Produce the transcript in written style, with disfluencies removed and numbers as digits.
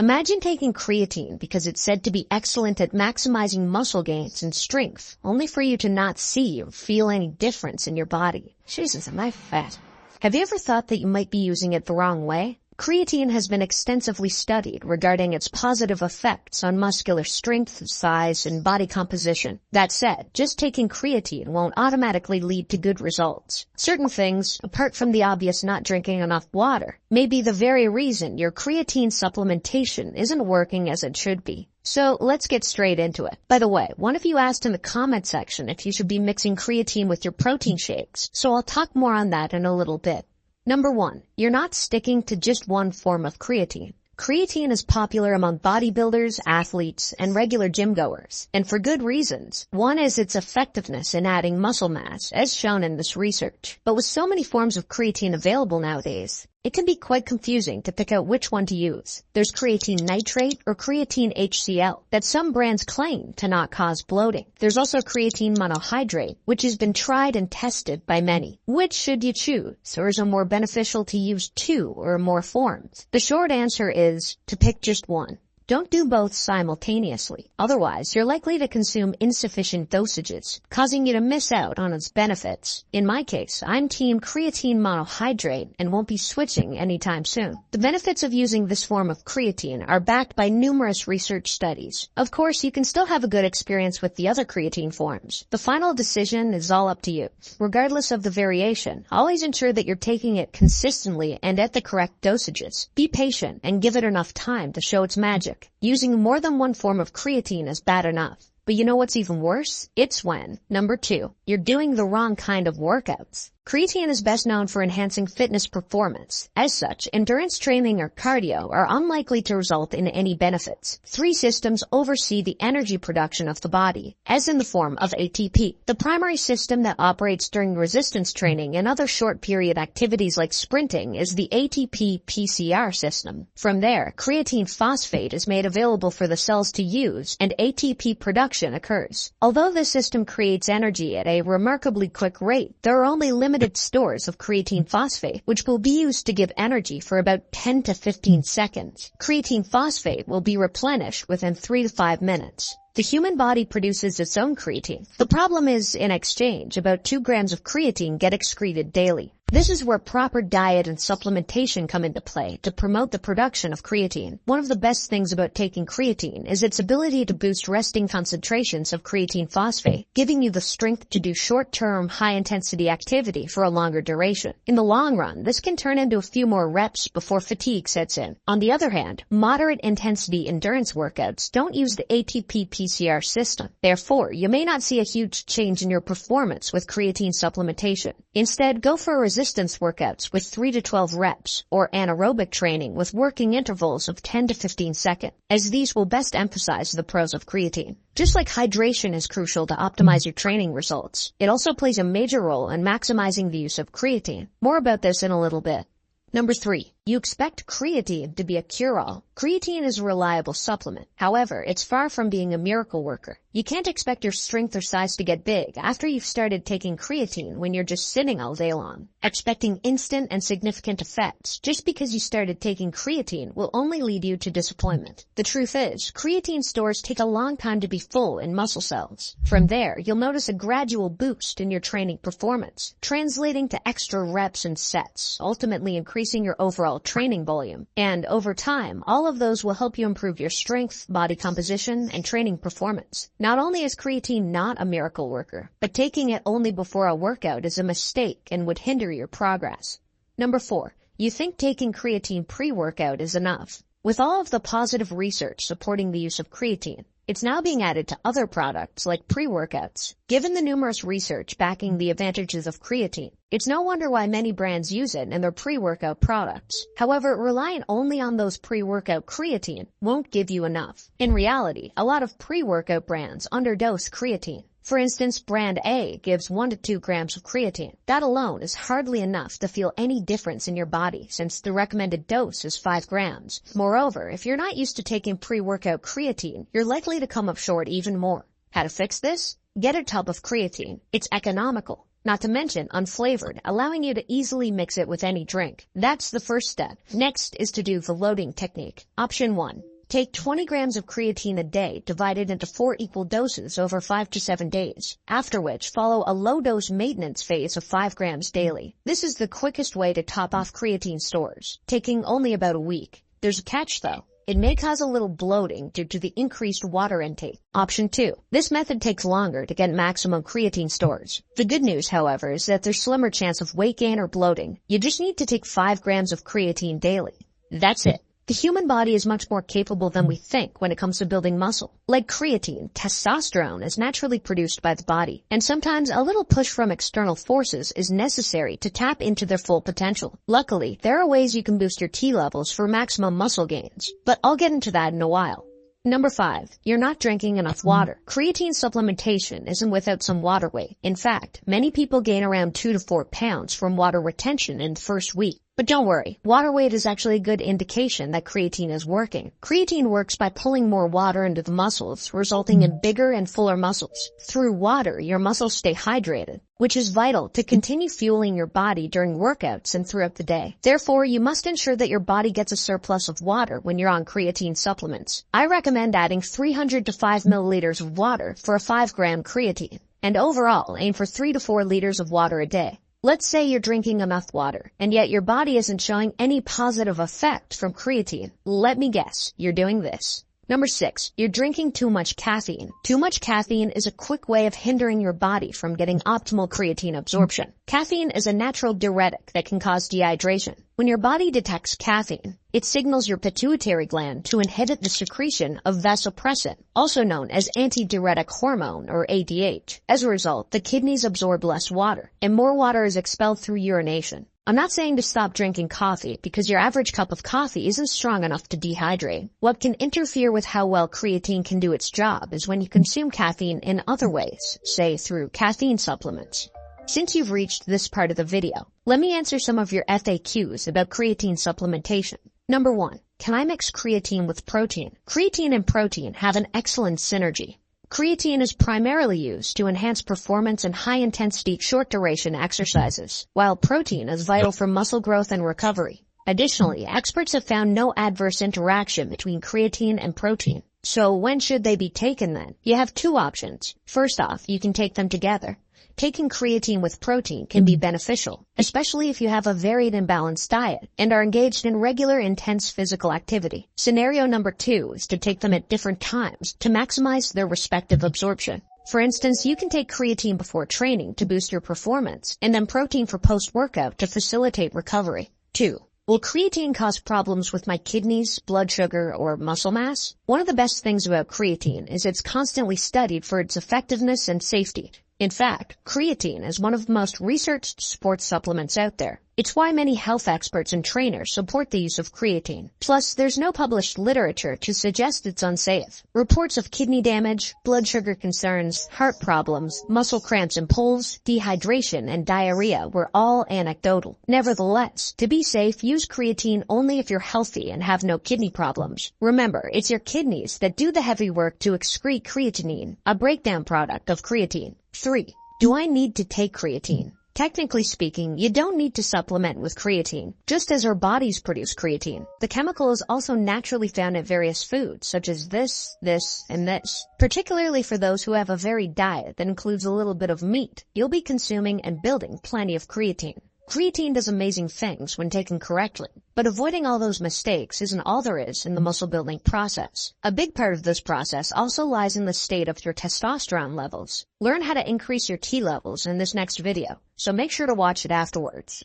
Imagine taking creatine because it's said to be excellent at maximizing muscle gains and strength, only for you to not see or feel any difference in your body. Jesus, am I fat? Have you ever thought that you might be using it the wrong way? Creatine has been extensively studied regarding its positive effects on muscular strength, size, and body composition. That said, just taking creatine won't automatically lead to good results. Certain things, apart from the obvious not drinking enough water, may be the very reason your creatine supplementation isn't working as it should be. So let's get straight into it. By the way, one of you asked in the comment section if you should be mixing creatine with your protein shakes, so I'll talk more on that in a little bit. Number 1, you're not sticking to just one form of creatine. Creatine is popular among bodybuilders, athletes, and regular gym goers, and for good reasons. One is its effectiveness in adding muscle mass, as shown in this research. But with so many forms of creatine available nowadays, it can be quite confusing to pick out which one to use. There's creatine nitrate or creatine HCl that some brands claim to not cause bloating. There's also creatine monohydrate, which has been tried and tested by many. Which should you choose, or is it more beneficial to use 2 or more forms? The short answer is to pick just one. Don't do both simultaneously. Otherwise, you're likely to consume insufficient dosages, causing you to miss out on its benefits. In my case, I'm team creatine monohydrate and won't be switching anytime soon. The benefits of using this form of creatine are backed by numerous research studies. Of course, you can still have a good experience with the other creatine forms. The final decision is all up to you. Regardless of the variation, always ensure that you're taking it consistently and at the correct dosages. Be patient and give it enough time to show its magic. Using more than one form of creatine is bad enough. But you know what's even worse? It's when, number 2, you're doing the wrong kind of workouts. Creatine is best known for enhancing fitness performance. As such, endurance training or cardio are unlikely to result in any benefits. 3 systems oversee the energy production of the body, as in the form of ATP. The primary system that operates during resistance training and other short-period activities like sprinting is the ATP-PCR system. From there, creatine phosphate is made available for the cells to use, and ATP production occurs. Although this system creates energy at a remarkably quick rate, there are only limited stores of creatine phosphate, which will be used to give energy for about 10 to 15 seconds. Creatine phosphate will be replenished within 3 to 5 minutes. The human body produces its own creatine. The problem is, in exchange, about 2 grams of creatine get excreted daily. This is where proper diet and supplementation come into play to promote the production of creatine. One of the best things about taking creatine is its ability to boost resting concentrations of creatine phosphate, giving you the strength to do short-term, high-intensity activity for a longer duration. In the long run, this can turn into a few more reps before fatigue sets in. On the other hand, moderate-intensity endurance workouts don't use the ATP-PCR system. Therefore, you may not see a huge change in your performance with creatine supplementation. Instead, go for resistance workouts with 3 to 12 reps, or anaerobic training with working intervals of 10 to 15 seconds, as these will best emphasize the pros of creatine. Just like hydration is crucial to optimize your training results, it also plays a major role in maximizing the use of creatine. More about this in a little bit. Number 3, you expect creatine to be a cure-all. Creatine is a reliable supplement. However, it's far from being a miracle worker. You can't expect your strength or size to get big after you've started taking creatine when you're just sitting all day long. Expecting instant and significant effects just because you started taking creatine will only lead you to disappointment. The truth is, creatine stores take a long time to be full in muscle cells. From there, you'll notice a gradual boost in your training performance, translating to extra reps and sets, ultimately increasing your overall training volume. And over time, all of those will help you improve your strength, body composition, and training performance. Not only is creatine not a miracle worker, but taking it only before a workout is a mistake and would hinder your progress. Number 4, you think taking creatine pre-workout is enough. With all of the positive research supporting the use of creatine, it's now being added to other products like pre-workouts. Given the numerous research backing the advantages of creatine, it's no wonder why many brands use it in their pre-workout products. However, relying only on those pre-workout creatine won't give you enough. In reality, a lot of pre-workout brands underdose creatine. For instance, brand A gives 1 to 2 grams of creatine. That alone is hardly enough to feel any difference in your body since the recommended dose is 5 grams. Moreover, if you're not used to taking pre-workout creatine, you're likely to come up short even more. How to fix this? Get a tub of creatine. It's economical. Not to mention unflavored, allowing you to easily mix it with any drink. That's the first step. Next is to do the loading technique. Option 1. Take 20 grams of creatine a day divided into 4 equal doses over 5 to 7 days, after which follow a low-dose maintenance phase of 5 grams daily. This is the quickest way to top off creatine stores, taking only about a week. There's a catch though. It may cause a little bloating due to the increased water intake. Option 2. This method takes longer to get maximum creatine stores. The good news, however, is that there's slimmer chance of weight gain or bloating. You just need to take 5 grams of creatine daily. That's it. The human body is much more capable than we think when it comes to building muscle. Like creatine, testosterone is naturally produced by the body, and sometimes a little push from external forces is necessary to tap into their full potential. Luckily, there are ways you can boost your T levels for maximum muscle gains, but I'll get into that in a while. Number 5. You're not drinking enough water. Creatine supplementation isn't without some water weight. In fact, many people gain around 2 to 4 pounds from water retention in the first week. But don't worry, water weight is actually a good indication that creatine is working. Creatine works by pulling more water into the muscles, resulting in bigger and fuller muscles. Through water, your muscles stay hydrated, which is vital to continue fueling your body during workouts and throughout the day. Therefore, you must ensure that your body gets a surplus of water when you're on creatine supplements. I recommend adding 300 to 5 milliliters of water for a 5-gram creatine. And overall, aim for 3 to 4 liters of water a day. Let's say you're drinking enough water, and yet your body isn't showing any positive effect from creatine. Let me guess, you're doing this. Number 6, you're drinking too much caffeine. Too much caffeine is a quick way of hindering your body from getting optimal creatine absorption. Caffeine is a natural diuretic that can cause dehydration. When your body detects caffeine, it signals your pituitary gland to inhibit the secretion of vasopressin, also known as antidiuretic hormone or ADH. As a result, the kidneys absorb less water, and more water is expelled through urination. I'm not saying to stop drinking coffee because your average cup of coffee isn't strong enough to dehydrate. What can interfere with how well creatine can do its job is when you consume caffeine in other ways, say through caffeine supplements. Since you've reached this part of the video, let me answer some of your FAQs about creatine supplementation. Number 1. Can I mix creatine with protein? Creatine and protein have an excellent synergy. Creatine is primarily used to enhance performance in high-intensity, short-duration exercises, while protein is vital for muscle growth and recovery. Additionally, experts have found no adverse interaction between creatine and protein. So when should they be taken then? You have 2 options. First off, you can take them together. Taking creatine with protein can be beneficial, especially if you have a varied and balanced diet and are engaged in regular intense physical activity. Scenario number 2 is to take them at different times to maximize their respective absorption. For instance, you can take creatine before training to boost your performance and then protein for post-workout to facilitate recovery. 2. Will creatine cause problems with my kidneys, blood sugar, or muscle mass? One of the best things about creatine is it's constantly studied for its effectiveness and safety. In fact, creatine is one of the most researched sports supplements out there. It's why many health experts and trainers support the use of creatine. Plus, there's no published literature to suggest it's unsafe. Reports of kidney damage, blood sugar concerns, heart problems, muscle cramps and pulls, dehydration, and diarrhea were all anecdotal. Nevertheless, to be safe, use creatine only if you're healthy and have no kidney problems. Remember, it's your kidneys that do the heavy work to excrete creatinine, a breakdown product of creatine. 3. Do I need to take creatine? Technically speaking, you don't need to supplement with creatine, just as our bodies produce creatine. The chemical is also naturally found in various foods, such as this, and this. Particularly for those who have a varied diet that includes a little bit of meat, you'll be consuming and building plenty of creatine. Creatine does amazing things when taken correctly, but avoiding all those mistakes isn't all there is in the muscle building process. A big part of this process also lies in the state of your testosterone levels. Learn how to increase your T levels in this next video, so make sure to watch it afterwards.